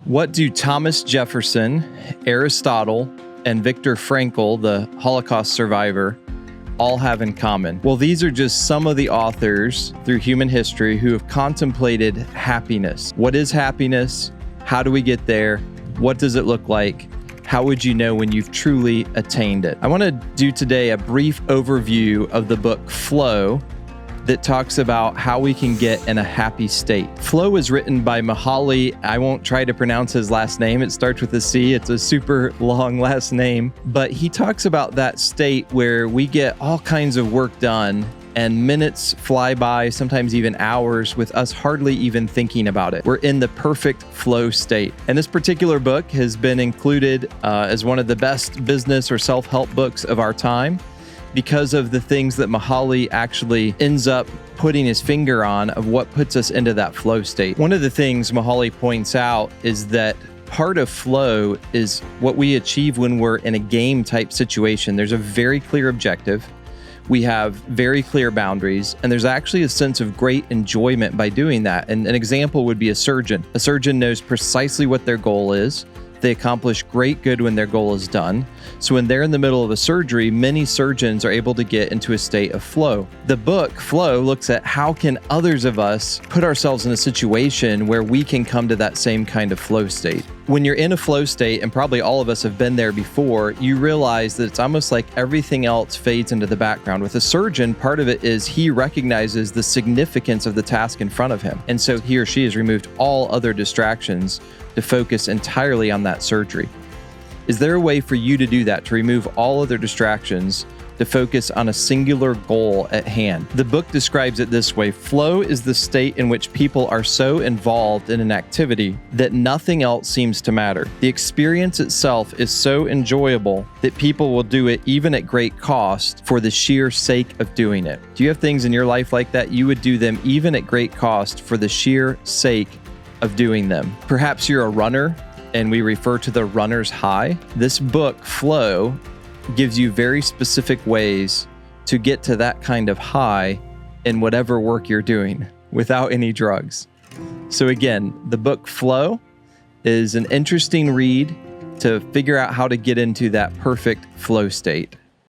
What do Thomas Jefferson, Aristotle, and Viktor Frankl, the Holocaust survivor, all have in common? Well, these are just some of the authors through human history who have contemplated happiness. What is happiness? How do we get there? What does it look like? How would you know when you've truly attained it? I want to do today a brief overview of the book Flow that talks about how we can get in a happy state. Flow is written by Mihaly. I won't try to pronounce his last name. It starts with a C. It's a super long last name. But he talks about that state where we get all kinds of work done and minutes fly by, sometimes even hours, with us hardly even thinking about it. We're in the perfect flow state. And this particular book has been included as one of the best business or self-help books of our time, because of the things that Mihaly actually ends up putting his finger on of what puts us into that flow state. One of the things Mihaly points out is that part of flow is what we achieve when we're in a game type situation. There's a very clear objective. We have very clear boundaries, and there's actually a sense of great enjoyment by doing that. And an example would be a surgeon. A surgeon knows precisely what their goal is. They accomplish great good when their goal is done. So when they're in the middle of a surgery, many surgeons are able to get into a state of flow. The book Flow looks at how can others of us put ourselves in a situation where we can come to that same kind of flow state. When you're in a flow state, and probably all of us have been there before, you realize that it's almost like everything else fades into the background. With a surgeon, part of it is he recognizes the significance of the task in front of him. And so he or she has removed all other distractions to focus entirely on that surgery. Is there a way for you to do that, to remove all other distractions, to focus on a singular goal at hand? The book describes it this way: flow is the state in which people are so involved in an activity that nothing else seems to matter. The experience itself is so enjoyable that people will do it even at great cost for the sheer sake of doing it. Do you have things in your life like that? You would do them even at great cost for the sheer sake of doing them. Perhaps you're a runner, and we refer to the runner's high. This book, Flow, gives you very specific ways to get to that kind of high in whatever work you're doing without any drugs. So again, the book Flow is an interesting read to figure out how to get into that perfect flow state.